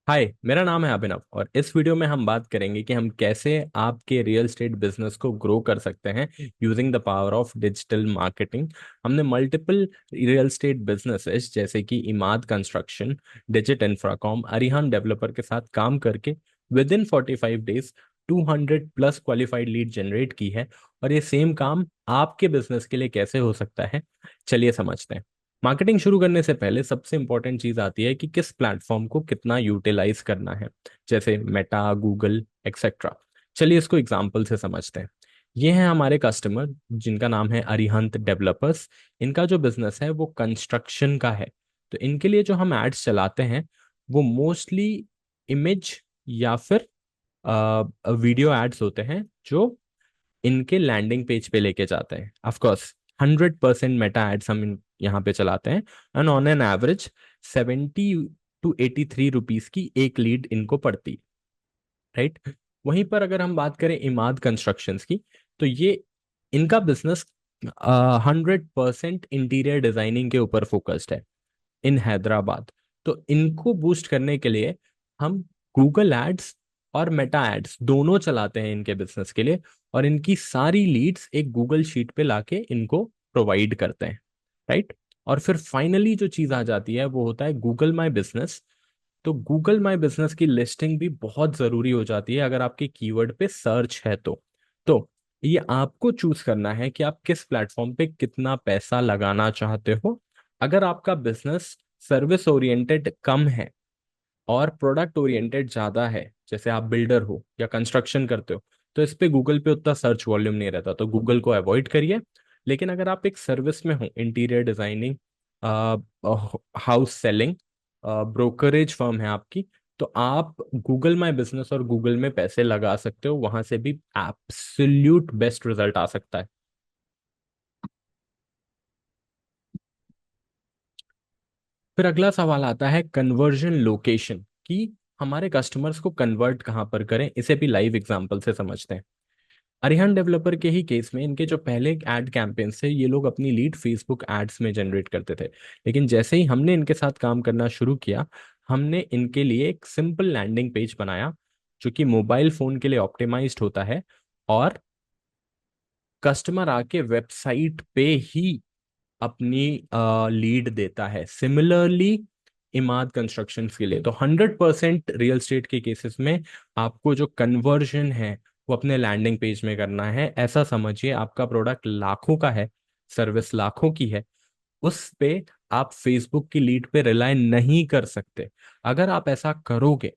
हाय, मेरा नाम है अभिनव और इस वीडियो में हम बात करेंगे कि हम कैसे आपके रियल एस्टेट बिजनेस को ग्रो कर सकते हैं using the power of digital marketing. हमने मल्टीपल रियल एस्टेट बिजनेसेस जैसे कि Imad construction, Digit Infracom, Arihan developer के साथ काम करके within 45 days 200 plus qualified lead generate की है। और ये सेम काम आपके बिजनेस के लिए कैसे हो सकता है, चलिए समझते हैं। मार्केटिंग शुरू करने से पहले सबसे इंपॉर्टेंट चीज आती है कि किस प्लेटफॉर्म को कितना यूटिलाइज करना है, जैसे मेटा, गूगल एक्सेट्रा। चलिए इसको एग्जांपल से समझते हैं। ये हैं हमारे कस्टमर जिनका नाम है अरिहंत डेवलपर्स। इनका जो बिजनेस है वो कंस्ट्रक्शन का है। तो इनके लिए जो हम एड्स चलाते हैं वो मोस्टली इमेज या फिर वीडियो एड्स होते हैं जो इनके लैंडिंग पेज पे लेके जाते हैं। ऑफ कोर्स 100% मेटा एड्स हम यहाँ पे चलाते हैं and on an average 70 to 83 rupees की एक लीड इनको पड़ती, राइट। वहीं पर अगर हम बात करें इमाद कंस्ट्रक्शंस की, तो ये इनका बिजनेस 100% इंटीरियर डिजाइनिंग के ऊपर फोकस्ड है इन हैदराबाद। तो इनको बूस्ट करने के लिए हम गूगल एड्स और मेटा एड्स दोनों चलाते हैं इनके बिजनेस के लिए, और इनकी सारी लीड्स एक गूगल शीट पे लाके इनको प्रोवाइड करते हैं, राइट। और फिर फाइनली जो चीज आ जाती है वो होता है गूगल माई बिजनेस। तो गूगल माई बिजनेस की लिस्टिंग भी बहुत जरूरी हो जाती है अगर आपके कीवर्ड पे सर्च है तो ये आपको चूज करना है कि आप किस प्लेटफॉर्म पे कितना पैसा लगाना चाहते हो। अगर आपका बिजनेस सर्विस ओरिएंटेड कम है और प्रोडक्ट ओरिएंटेड ज्यादा है, जैसे आप बिल्डर हो या कंस्ट्रक्शन करते हो, तो इस पे गूगल पे उतना सर्च वॉल्यूम नहीं रहता, तो गूगल को अवॉइड करिए। लेकिन अगर आप एक सर्विस में हो, interior designing, house selling, brokerage firm है आपकी, तो आप गूगल माई बिजनेस और गूगल में पैसे लगा सकते हो, वहां से भी एब्सोल्यूट बेस्ट रिजल्ट आ सकता है। फिर अगला सवाल आता है कन्वर्जन लोकेशन की, हमारे कस्टमर्स को कन्वर्ट कहाँ पर करें। इसे भी लाइव एग्जांपल से समझते हैं। अरिहंत डेवलपर के ही केस में इनके जो पहले एड कैंपेन थे ये लोग अपनी लीड फेसबुक एड्स में जनरेट करते थे। लेकिन जैसे ही हमने इनके साथ काम करना शुरू किया, हमने इनके लिए एक सिंपल लैंडिंग पेज बनाया जो कि मोबाइल फोन के लिए ऑप्टिमाइज्ड होता है, और कस्टमर आके वेबसाइट पे ही अपनी लीड देता है। सिमिलरली इमाद कंस्ट्रक्शंस के लिए तो 100% रियल स्टेट के केसेस में आपको जो कन्वर्जन है वो अपने लैंडिंग पेज में करना है। ऐसा समझिए आपका प्रोडक्ट लाखों का है, सर्विस लाखों की है, उस पे आप फेसबुक की लीड पे रिलाय नहीं कर सकते। अगर आप ऐसा करोगे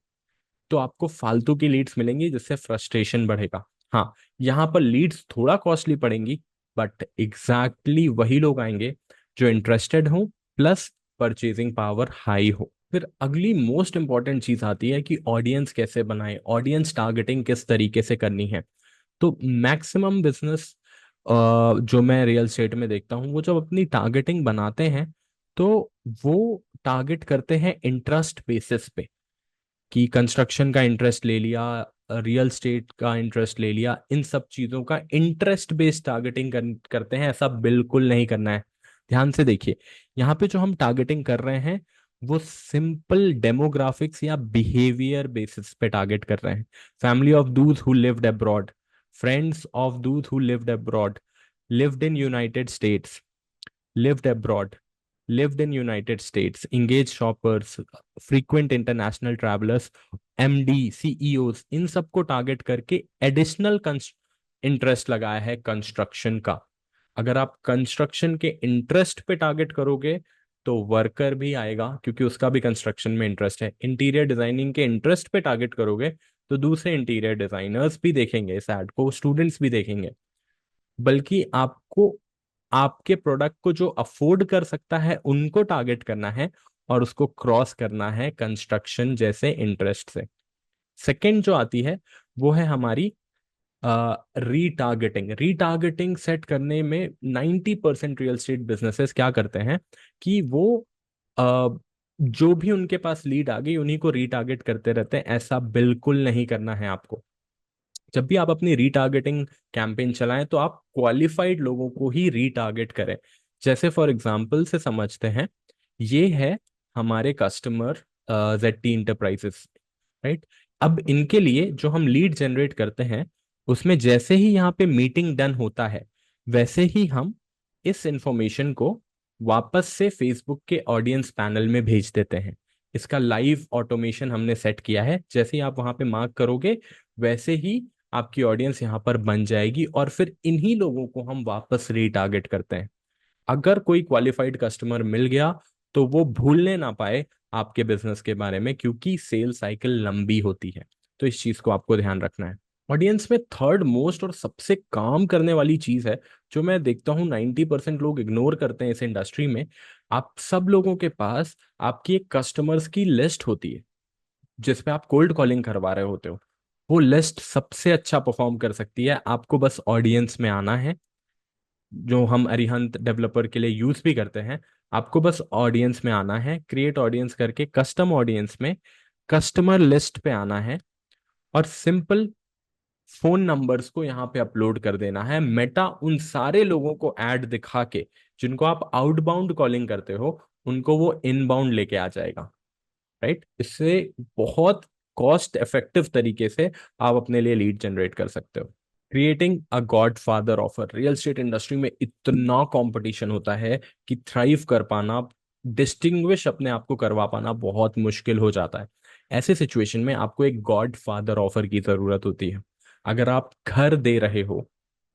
तो आपको फालतू की लीड्स मिलेंगी जिससे फ्रस्ट्रेशन बढ़ेगा। हाँ, यहाँ पर लीड्स थोड़ा कॉस्टली पड़ेंगी, बट एग्जैक्टली वही लोग आएंगे जो इंटरेस्टेड हो, प्लस परचेजिंग पावर हाई हो। फिर अगली मोस्ट इंपॉर्टेंट चीज आती है कि ऑडियंस कैसे बनाए, ऑडियंस टारगेटिंग किस तरीके से करनी है। तो मैक्सिमम बिजनेस जो मैं रियल स्टेट में देखता हूँ वो जब अपनी टारगेटिंग बनाते हैं तो वो टारगेट करते हैं इंटरेस्ट बेसिस पे, कि कंस्ट्रक्शन का इंटरेस्ट ले लिया, रियल स्टेट का इंटरेस्ट ले लिया, इन सब चीजों का इंटरेस्ट बेस्ड टारगेटिंग करते हैं। ऐसा बिल्कुल नहीं करना है। ध्यान से देखिए, यहाँ पे जो हम टारगेटिंग कर रहे हैं वो सिंपल डेमोग्राफिक्स या बिहेवियर बेसिस पे टारगेट कर रहे हैं। Family of those who lived abroad, friends of those who lived abroad, lived in United states, lived abroad, lived in United States, engaged shoppers, frequent international travelers, MD, CEOs, इन सबको target करके additional interest लगाया है construction का। अगर आप construction के interest पे टारगेट करोगे तो वर्कर भी आएगा क्योंकि उसका भी कंस्ट्रक्शन में इंटरेस्ट है। इंटीरियर डिजाइनिंग के इंटरेस्ट पे टारगेट करोगे तो दूसरे इंटीरियर डिजाइनर्स भी देखेंगे इस एड को, स्टूडेंट्स भी देखेंगे। बल्कि आपको आपके प्रोडक्ट को जो अफोर्ड कर सकता है उनको टारगेट करना है और उसको क्रॉस करना है कंस्ट्रक्शन जैसे इंटरेस्ट से। सेकंड जो आती है वो है हमारी रीटारगेटिंग। रीटारगेटिंग सेट करने में 90% रियल स्टेट बिजनेसेस क्या करते हैं कि वो अ, जो भी उनके पास लीड आ गई उन्हीं को रीटारगेट करते रहते हैं। ऐसा बिल्कुल नहीं करना है आपको। जब भी आप अपनी रीटारगेटिंग कैंपेन चलाएं तो आप क्वालिफाइड लोगों को ही रीटारगेट करें। जैसे फॉर एग्जांपल से समझते हैं, ये है हमारे customer Z T enterprises. Right. अब इनके लिए जो हम लीड जनरेट करते हैं, उसमें जैसे ही यहाँ पे मीटिंग डन होता है, वैसे ही हम इस इंफॉर्मेशन को वापस से फेसबुक के ऑडियंस पैनल में भेज देते हैं। इसका लाइव ऑटोमेशन हमने सेट किया है। जैसे ही आप वहां पे मार्क करोगे, वैसे ही आपकी ऑडियंस यहाँ पर बन जाएगी, और फिर इन्हीं लोगों को हम वापस रीटारगेट करते हैं। अगर कोई क्वालिफाइड कस्टमर मिल गया तो वो भूलने ना पाए आपके बिजनेस के बारे में, क्योंकि सेल साइकिल लंबी होती है। तो इस चीज को आपको ध्यान रखना है। ऑडियंस में थर्ड मोस्ट और सबसे काम करने वाली चीज है, जो मैं देखता हूँ 90% लोग इग्नोर करते हैं इस इंडस्ट्री में। आप सब लोगों के पास आपकी एक कस्टमर्स की लिस्ट होती है, जिसपे आप कोल्ड कॉलिंग करवा रहे होते हो। वो लिस्ट सबसे अच्छा परफॉर्म कर सकती है। आपको बस ऑडियंस में आना है, जो हम अरिहंत डेवलपर के लिए यूज भी करते हैं। आपको बस ऑडियंस में आना है, क्रिएट ऑडियंस करके कस्टम ऑडियंस में कस्टमर लिस्ट पे आना है, और सिंपल फोन नंबर्स को यहाँ पे अपलोड कर देना है। मेटा उन सारे लोगों को ऐड दिखा के, जिनको आप आउटबाउंड कॉलिंग करते हो, उनको वो इनबाउंड लेके आ जाएगा। राइट। इससे बहुत कॉस्ट इफेक्टिव तरीके से आप अपने लिए लीड जनरेट कर सकते हो। Creating a God father offer. Real estate industry में इतना कंपटीशन होता है कि थ्राइव कर पाना, डिस्टिंग्विश अपने आप को करवा पाना बहुत मुश्किल हो जाता है। ऐसे सिचुएशन में आपको एक गॉड फादर ऑफर की जरूरत होती है। अगर आप घर दे रहे हो,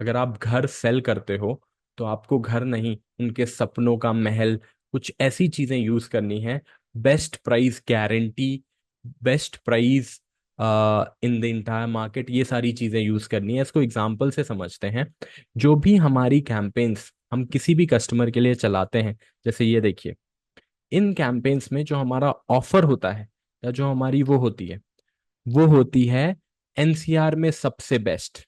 अगर आप घर सेल करते हो, तो आपको घर नहीं, उनके सपनों का महल, कुछ ऐसी चीजें यूज करनी है। Best price guarantee, best price in the entire market, ये सारी चीजें यूज करनी है। इसको एग्जांपल से समझते हैं। जो भी हमारी कैंपेन्स हम किसी भी कस्टमर के लिए चलाते हैं, जैसे ये देखिए, इन कैंपेन्स में जो हमारा ऑफर होता है, या जो हमारी वो होती है, वो होती है एनसीआर में सबसे best.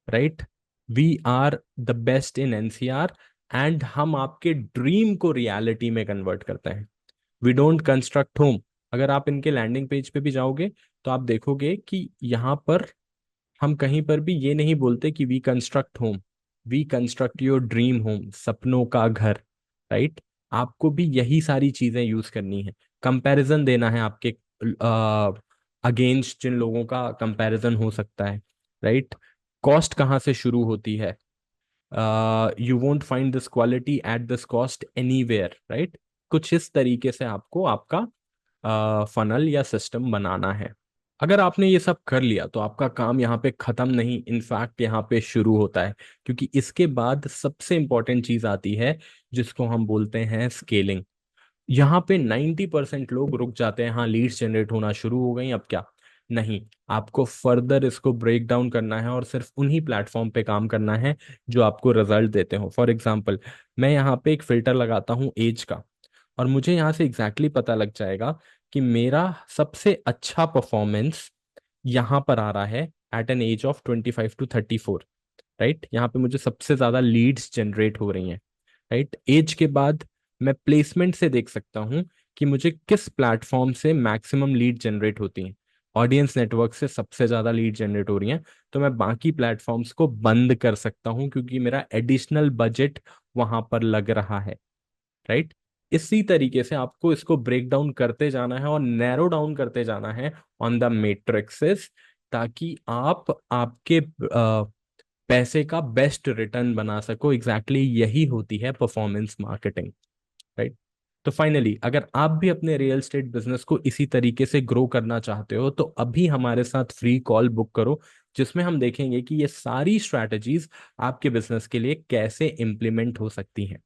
Right. We are the best in NCR, and हम आपके ड्रीम को रियलिटी में कन्वर्ट करते हैं। We don't construct home. अगर आप इनके लैंडिंग पेज पे भी जाओगे, तो आप देखोगे कि यहाँ पर हम कहीं पर भी ये नहीं बोलते कि we construct home, we construct your dream home, सपनों का घर। राइट। आपको भी यही सारी चीजें यूज करनी है। कंपैरिजन देना है आपके अगेंस्ट जिन लोगों का कंपैरिजन हो सकता है। राइट। कॉस्ट कहाँ से शुरू होती है? You won't find this quality at this cost anywhere. Right. कुछ इस तरीके से आपको आपका फनल या सिस्टम बनाना है। अगर आपने ये सब कर लिया, तो आपका काम यहाँ पे खत्म नहीं, इनफैक्ट यहाँ पे शुरू होता है। क्योंकि इसके बाद सबसे इंपॉर्टेंट चीज आती है, जिसको हम बोलते हैं स्केलिंग। यहाँ पे 90% लोग रुक जाते हैं, हाँ लीड्स जनरेट होना शुरू हो गई, अब क्या? नहीं, आपको फर्दर इसको ब्रेक डाउन करना है, और सिर्फ उन्हीं प्लेटफॉर्म पे काम करना है जो आपको रिजल्ट देते हो। फॉर एग्जाम्पल, मैं यहाँ पे एक फिल्टर लगाता हूँ एज का, और मुझे यहाँ से एग्जैक्टली पता लग जाएगा कि मेरा सबसे अच्छा परफॉर्मेंस यहाँ पर आ रहा है at an age of 25 to 34। Right. यहाँ पे मुझे सबसे ज्यादा लीड्स जनरेट हो रही हैं। राइट। एज के बाद मैं प्लेसमेंट से देख सकता हूँ कि मुझे किस प्लेटफॉर्म से मैक्सिमम लीड जनरेट होती हैं। ऑडियंस नेटवर्क से सबसे ज्यादा लीड जनरेट हो रही हैं, तो मैं बाकी प्लेटफॉर्म्स को बंद कर सकता हूँ, क्योंकि मेरा एडिशनल बजट वहां पर लग रहा है। राइट। इसी तरीके से आपको इसको ब्रेक डाउन करते जाना है और नैरो डाउन करते जाना है ऑन द मैट्रिक्सेस, ताकि आप आपके पैसे का बेस्ट रिटर्न बना सको। एग्जैक्टली यही होती है परफॉर्मेंस मार्केटिंग। राइट। तो फाइनली, अगर आप भी अपने रियल एस्टेट बिजनेस को इसी तरीके से ग्रो करना चाहते हो, तो अभी हमारे साथ फ्री कॉल बुक करो, जिसमें हम देखेंगे कि ये सारी स्ट्रैटेजीज आपके बिजनेस के लिए कैसे इंप्लीमेंट हो सकती हैं।